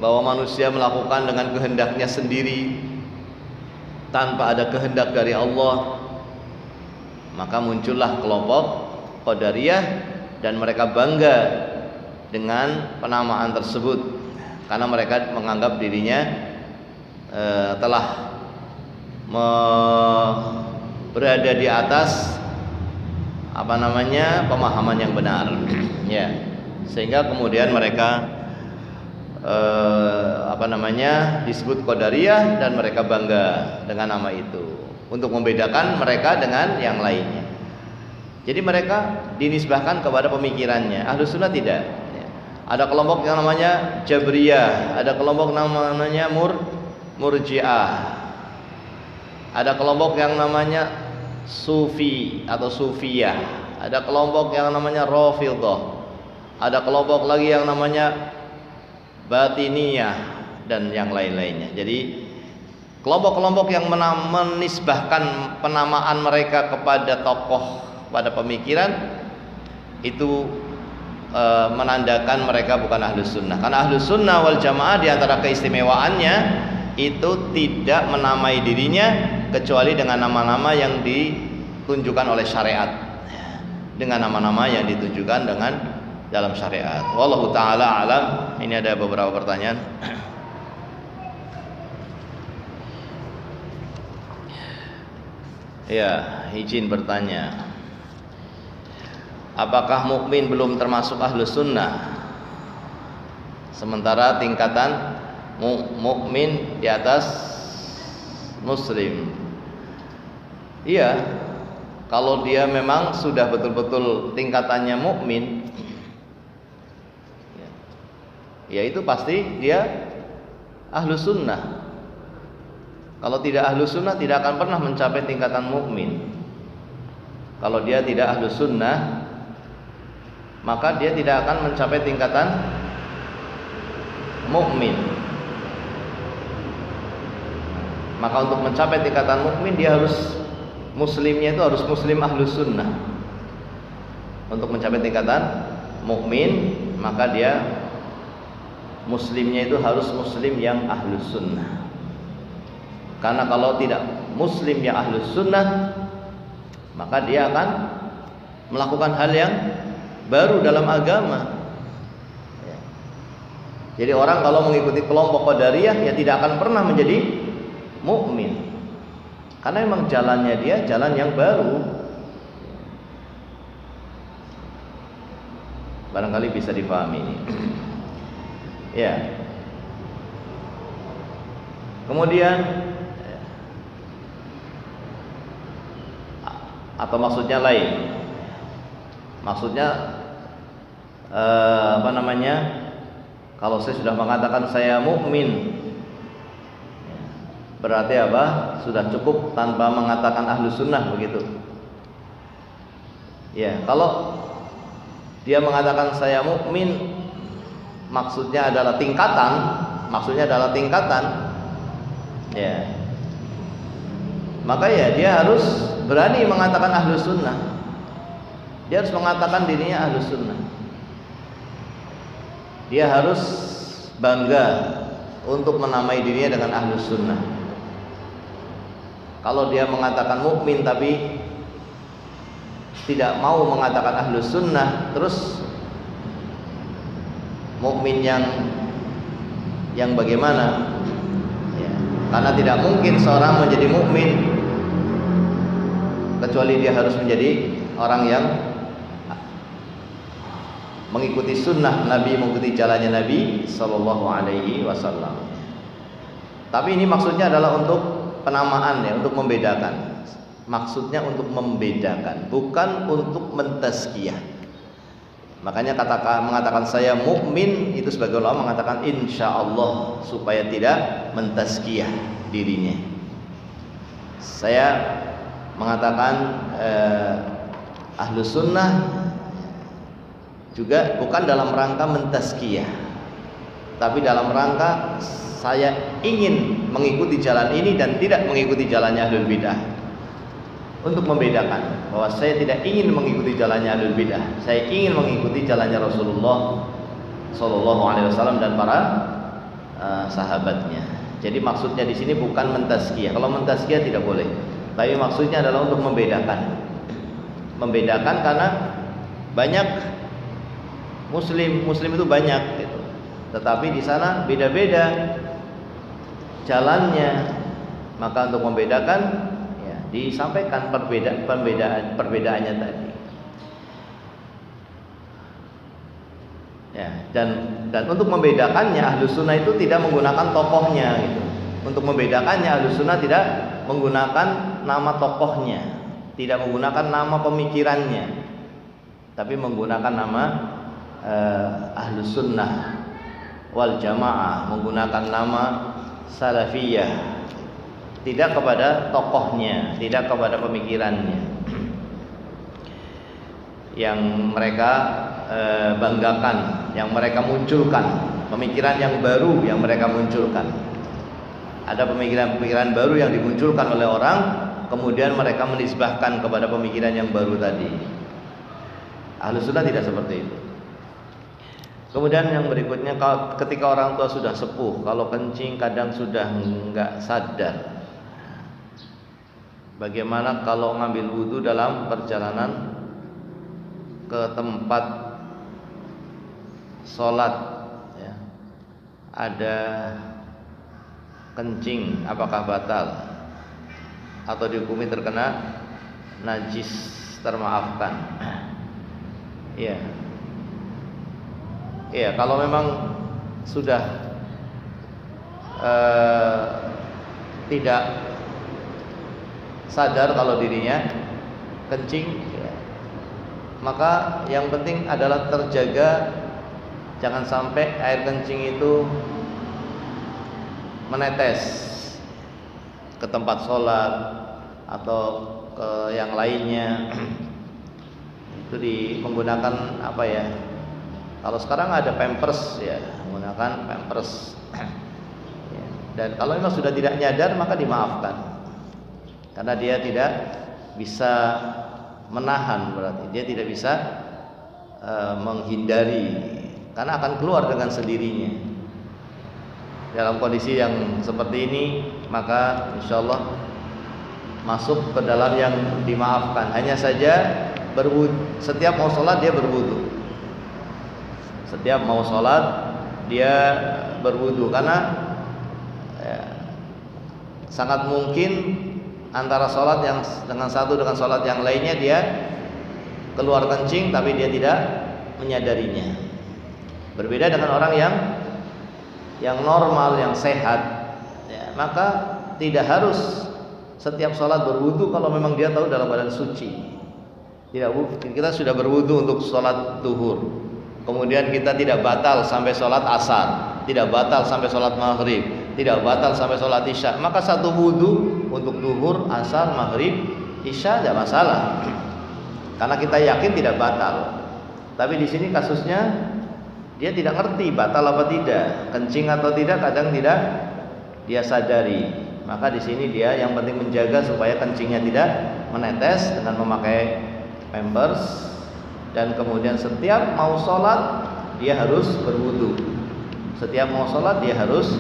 bahwa manusia melakukan dengan kehendaknya sendiri tanpa ada kehendak dari Allah. Maka muncullah kelompok Qadariyah, dan mereka bangga dengan penamaan tersebut karena mereka menganggap dirinya telah berada di atas pemahaman yang benar, ya, sehingga kemudian mereka disebut Qadariyah, dan mereka bangga dengan nama itu untuk membedakan mereka dengan yang lainnya. Jadi mereka dinisbahkan kepada pemikirannya. Ahlus sunnah tidak. Ada kelompok yang namanya Jabriyah, ada kelompok namanya Murji'ah, ada kelompok yang namanya Sufi atau Sufiyah, ada kelompok yang namanya Rafidhah, ada kelompok lagi yang namanya Batiniyah, dan yang lain-lainnya. Jadi kelompok-kelompok yang menisbahkan penamaan mereka kepada tokoh, pada pemikiran, itu menandakan mereka bukan ahlus sunnah. Karena ahlus sunnah wal jamaah di antara keistimewaannya itu tidak menamai dirinya kecuali dengan nama-nama yang ditunjukkan oleh syariat, dengan nama-nama yang ditunjukkan dengan dalam syariat. Wallahu taala alam. Ini ada beberapa pertanyaan. Ya, izin bertanya. Apakah mukmin belum termasuk ahlus sunnah, sementara tingkatan mukmin di atas muslim? Iya, kalau dia memang sudah betul-betul tingkatannya mukmin, ya itu pasti dia ahlus sunnah. Kalau tidak ahlus sunnah tidak akan pernah mencapai tingkatan mukmin. Kalau dia tidak ahlus sunnah, maka dia tidak akan mencapai tingkatan mukmin. Maka untuk mencapai tingkatan mukmin, dia harus muslimnya itu harus muslim ahlus sunnah. Untuk mencapai tingkatan mukmin, maka dia muslimnya itu harus muslim yang ahlus sunnah. Karena kalau tidak muslim yang ahlus sunnah, maka dia akan melakukan hal yang baru dalam agama. Jadi orang kalau mengikuti kelompok Qadariyah, ya tidak akan pernah menjadi mukmin, karena memang jalannya dia jalan yang baru. barangkali bisa dipahami ini. Ya. Kemudian atau maksudnya lain. Maksudnya kalau saya sudah mengatakan saya mukmin, berarti apa? Sudah cukup tanpa mengatakan ahlus sunnah, begitu. Ya, kalau dia mengatakan saya mukmin, maksudnya adalah tingkatan, ya. Maka ya dia harus berani mengatakan ahlus sunnah. Dia harus mengatakan dirinya ahlus sunnah. Dia harus bangga untuk menamai dirinya dengan ahlus sunnah. Kalau dia mengatakan mukmin tapi tidak mau mengatakan ahlus sunnah, terus mukmin yang bagaimana? Ya, karena tidak mungkin seorang menjadi mukmin kecuali dia harus menjadi orang yang mengikuti sunnah Nabi, mengikuti jalannya Nabi Sallallahu Alaihi Wasallam. Tapi ini maksudnya adalah untuk penamaan, ya, untuk membedakan. Maksudnya untuk membedakan, bukan untuk mentazkiyah. Makanya mengatakan saya mukmin itu sebagai ulama mengatakan insya Allah, supaya tidak mentazkiyah dirinya. Saya mengatakan ahlus sunnah juga bukan dalam rangka mentazkiyah, tapi dalam rangka saya ingin mengikuti jalan ini dan tidak mengikuti jalannya ahlul bidah. Untuk membedakan bahwa saya tidak ingin mengikuti jalannya ahlul bidah, saya ingin mengikuti jalannya Rasulullah Sallallahu Alaihi Wasallam dan para sahabatnya. Jadi maksudnya di sini bukan mentazkiyah. Kalau mentazkiyah tidak boleh, tapi maksudnya adalah untuk membedakan. Membedakan karena banyak Muslim itu banyak gitu. Tetapi di sana beda-beda jalannya. Maka untuk membedakan ya disampaikan perbedaannya tadi. Ya, dan untuk membedakannya Ahlus Sunnah itu tidak menggunakan tokohnya gitu. Untuk membedakannya Ahlus Sunnah tidak menggunakan nama tokohnya, tidak menggunakan nama pemikirannya, tapi menggunakan nama Ahlus Sunnah wal Jamaah, menggunakan nama Salafiyah, tidak kepada tokohnya, tidak kepada pemikirannya yang mereka banggakan, yang mereka munculkan, pemikiran yang baru yang mereka munculkan. Ada pemikiran-pemikiran baru yang dimunculkan oleh orang, kemudian mereka menisbahkan kepada pemikiran yang baru tadi. Ahlus Sunnah tidak seperti itu. Kemudian yang berikutnya, ketika orang tua sudah sepuh, kalau kencing kadang sudah enggak sadar, bagaimana kalau ngambil wudhu dalam perjalanan ke tempat sholat, ya, ada kencing, apakah batal atau dihukumi terkena najis, termaafkan? Ya. Iya, kalau memang sudah tidak sadar kalau dirinya kencing, ya, maka yang penting adalah terjaga, jangan sampai air kencing itu menetes ke tempat sholat atau ke yang lainnya. Itu menggunakan apa ya? Kalau sekarang ada pampers, ya, menggunakan pampers. Ya. Dan kalau memang sudah tidak nyadar maka dimaafkan, karena dia tidak bisa menahan, berarti dia tidak bisa menghindari, karena akan keluar dengan sendirinya. Dalam kondisi yang seperti ini maka insya Allah masuk ke dalam yang dimaafkan. Hanya saja setiap mau sholat dia berwudu. Setiap mau sholat dia berwudu, karena ya, sangat mungkin antara sholat yang dengan satu dengan sholat yang lainnya dia keluar kencing tapi dia tidak menyadarinya. Berbeda dengan orang yang normal, yang sehat, ya, maka tidak harus setiap sholat berwudu kalau memang dia tahu dalam keadaan suci. Tidak, kita sudah berwudu untuk sholat duhur, kemudian kita tidak batal sampai sholat asar, tidak batal sampai sholat maghrib, tidak batal sampai sholat isya, maka satu wudu untuk duhur, asar, maghrib, isya tidak masalah, karena kita yakin tidak batal. Tapi di sini kasusnya dia tidak ngerti batal apa tidak, kencing atau tidak, kadang tidak dia sadari. Maka di sini dia yang penting menjaga supaya kencingnya tidak menetes dengan memakai pampers, dan kemudian setiap mau sholat dia harus berwudu. Setiap mau sholat dia harus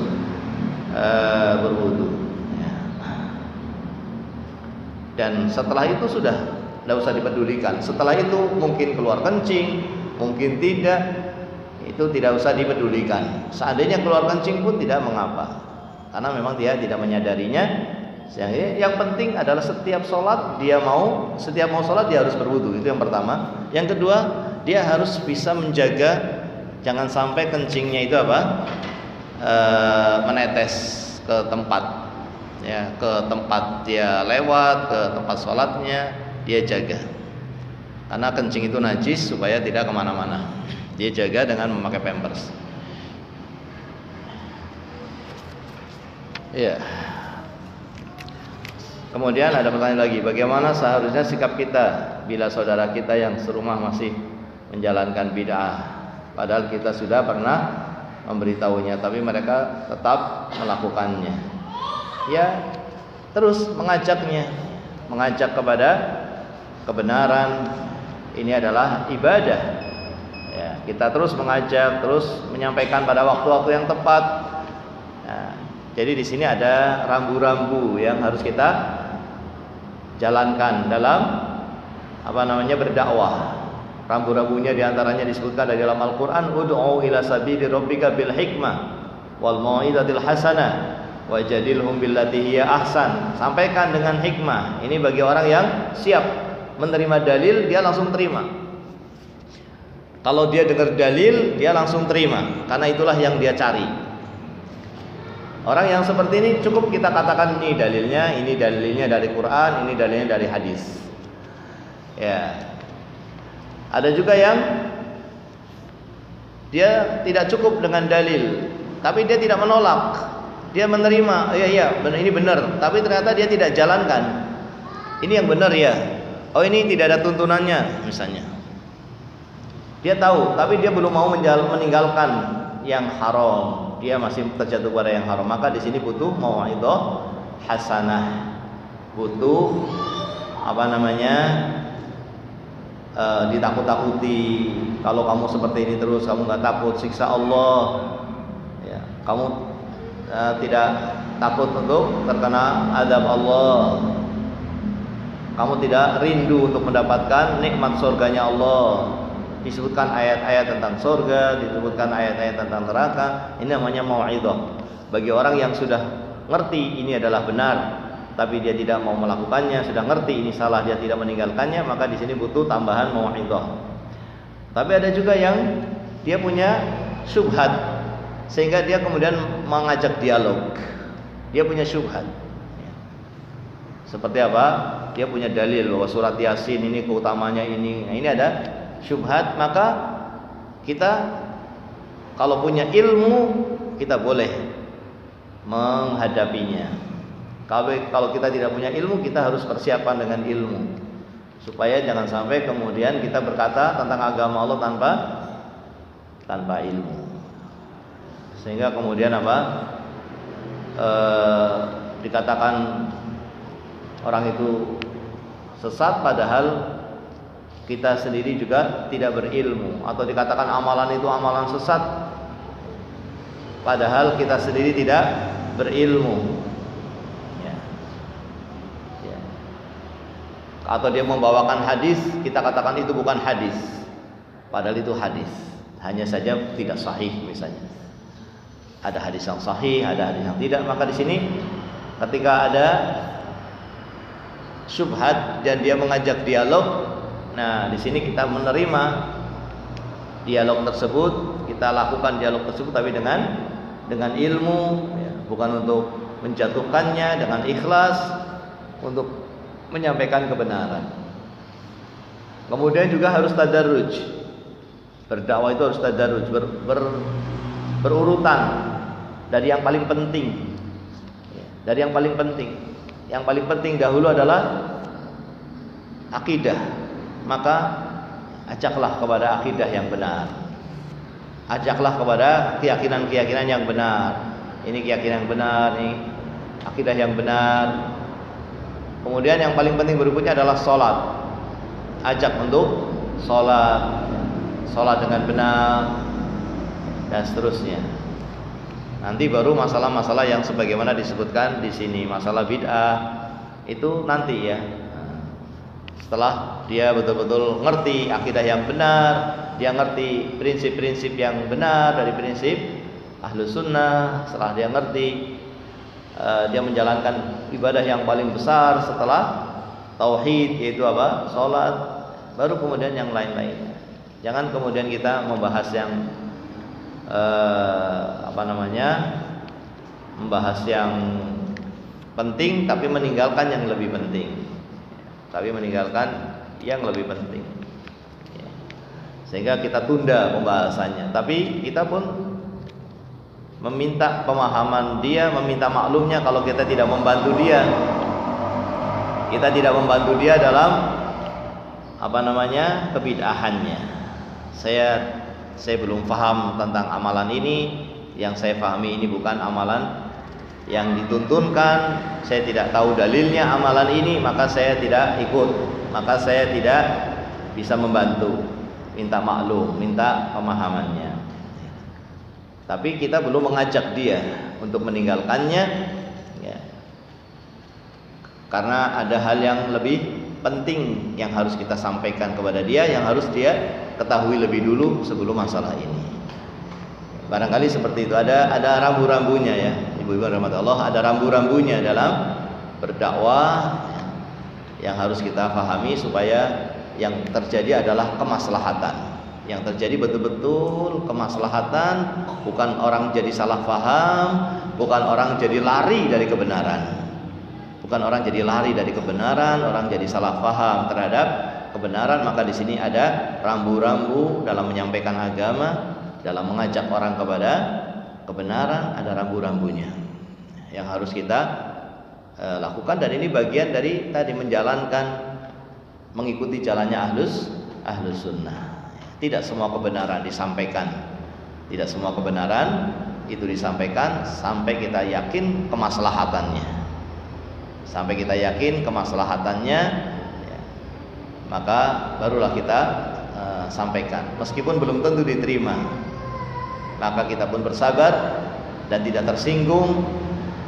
berwudu. Ya. Dan setelah itu sudah tidak usah dipedulikan. Setelah itu mungkin keluar kencing, mungkin tidak, itu tidak usah dipedulikan. Seandainya keluar kencing pun tidak mengapa, karena memang dia tidak menyadarinya. Yang penting adalah setiap mau sholat dia harus berwudu. Itu yang pertama. Yang kedua, dia harus bisa menjaga jangan sampai kencingnya itu menetes ke tempat, ya, ke tempat dia lewat, ke tempat sholatnya dia jaga. Karena kencing itu najis, supaya tidak kemana-mana. Dia jaga dengan memakai pampers. Iya. Kemudian ada pertanyaan lagi, bagaimana seharusnya sikap kita bila saudara kita yang serumah masih menjalankan bid'ah, padahal kita sudah pernah memberitahunya, tapi mereka tetap melakukannya. Ya, terus mengajak kepada kebenaran. Ini adalah ibadah. Ya, kita terus mengajak, terus menyampaikan pada waktu-waktu yang tepat. Nah, jadi di sini ada rambu-rambu yang harus kita jalankan dalam berdakwah. Rambu-rambunya diantaranya disebutkan dari dalam Al-Quran, ud'u ila sabili rabbika bil hikmah wal mau'izatil hasanah wajadilhum billati hiya ahsan. Sampaikan dengan hikmah. Ini bagi orang yang siap menerima dalil, dia langsung terima. Kalau dia dengar dalil, dia langsung terima, karena itulah yang dia cari. Orang yang seperti ini cukup kita katakan ini dalilnya dari Quran, ini dalilnya dari hadis. Ya. Ada juga yang dia tidak cukup dengan dalil, tapi dia tidak menolak. Dia menerima, iya, ini benar, tapi ternyata dia tidak jalankan. Ini yang benar ya. Oh, ini tidak ada tuntunannya misalnya. Dia tahu, tapi dia belum mau meninggalkan yang haram. Dia masih terjatuh pada yang haram. Maka di sini butuh mau'izah hasanah. Butuh ditakut-takuti. Kalau kamu seperti ini terus, kamu nggak takut siksa Allah. Ya, kamu tidak takut untuk terkena azab Allah. Kamu tidak rindu untuk mendapatkan nikmat surganya Allah. Disebutkan ayat-ayat tentang surga, disebutkan ayat-ayat tentang neraka. Ini namanya mau'izah. Bagi orang yang sudah ngerti ini adalah benar, tapi dia tidak mau melakukannya, sudah ngerti ini salah, dia tidak meninggalkannya, maka di sini butuh tambahan mau'izah. Tapi ada juga yang dia punya syubhat, sehingga dia kemudian mengajak dialog. Dia punya syubhat. Seperti apa? Dia punya dalil bahwa surat Yasin ini keutamanya ini. Nah, ini ada syubhat, maka kita kalau punya ilmu kita boleh menghadapinya. Kalau kita tidak punya ilmu, kita harus persiapan dengan ilmu, supaya jangan sampai kemudian kita berkata tentang agama Allah tanpa ilmu, sehingga kemudian dikatakan orang itu sesat, padahal kita sendiri juga tidak berilmu, atau dikatakan amalan itu amalan sesat, padahal kita sendiri tidak berilmu. Ya. Atau dia membawakan hadis, kita katakan itu bukan hadis, padahal itu hadis, hanya saja tidak sahih misalnya. Ada hadis yang sahih, ada hadis yang tidak. Maka di sini ketika ada syubhat dan dia mengajak dialog, nah, di sini kita menerima dialog tersebut, kita lakukan dialog tersebut tapi dengan ilmu, ya, bukan untuk menjatuhkannya, dengan ikhlas untuk menyampaikan kebenaran. Kemudian juga harus tadarruj. Berdakwah itu harus tadarruj, berurutan dari yang paling penting. Dari yang paling penting. Yang paling penting dahulu adalah akidah. Maka ajaklah kepada akidah yang benar. Ajaklah kepada keyakinan-keyakinan yang benar. Ini keyakinan yang benar, ini akidah yang benar. Kemudian yang paling penting berikutnya adalah sholat. Ajak untuk sholat dengan benar dan seterusnya. Nanti baru masalah-masalah yang sebagaimana disebutkan di sini, masalah bid'ah itu nanti ya. Setelah dia betul-betul ngerti akidah yang benar, dia ngerti prinsip-prinsip yang benar dari prinsip Ahlus Sunnah. Setelah dia ngerti, dia menjalankan ibadah yang paling besar setelah tauhid, yaitu apa? Salat. Baru kemudian yang lain-lain. Jangan kemudian kita membahas yang membahas yang penting tapi meninggalkan yang lebih penting. Sehingga kita tunda pembahasannya. Tapi kita pun meminta pemahaman dia, meminta maklumnya kalau kita tidak membantu dia. Kita tidak membantu dia dalam kebid'ahannya. Saya belum paham tentang amalan ini. Yang saya pahami ini bukan amalan yang dituntunkan. Saya tidak tahu dalilnya amalan ini, maka saya tidak ikut, maka saya tidak bisa membantu. Minta maklum, minta pemahamannya. Tapi kita belum mengajak dia untuk meninggalkannya, ya. Karena ada hal yang lebih penting yang harus kita sampaikan kepada dia, yang harus dia ketahui lebih dulu sebelum masalah ini. Barangkali seperti itu. Ada rambu-rambunya ya, ibu-ibu rahmatullah, ada rambu-rambunya dalam berdakwah yang harus kita pahami supaya yang terjadi adalah kemaslahatan. Yang terjadi betul-betul kemaslahatan, bukan orang jadi salah paham, bukan orang jadi lari dari kebenaran. Bukan orang jadi lari dari kebenaran, orang jadi salah paham terhadap kebenaran. Maka di sini ada rambu-rambu dalam menyampaikan agama, dalam mengajak orang kepada kebenaran, ada rambu-rambunya yang harus kita lakukan. Dan ini bagian dari tadi menjalankan, mengikuti jalannya ahlus sunnah. Tidak semua kebenaran disampaikan, tidak semua kebenaran itu disampaikan sampai kita yakin kemaslahatannya. Sampai kita yakin kemaslahatannya, ya, maka barulah kita sampaikan. Meskipun belum tentu diterima, maka kita pun bersabar dan tidak tersinggung,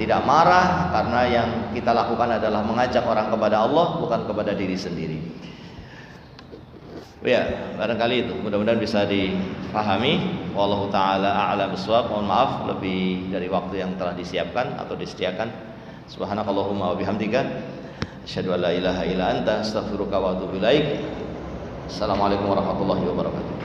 tidak marah, karena yang kita lakukan adalah mengajak orang kepada Allah, bukan kepada diri sendiri. Ya, barangkali itu. Mudah-mudahan bisa dipahami. Wallahu taala a'lam bishawab. Mohon maaf lebih dari waktu yang telah disiapkan atau disediakan. Subhanakallahumma wa bihamdika asyhadu an la ilaha illa anta astaghfiruka wa atubu ilaik. Assalamualaikum warahmatullahi wabarakatuh.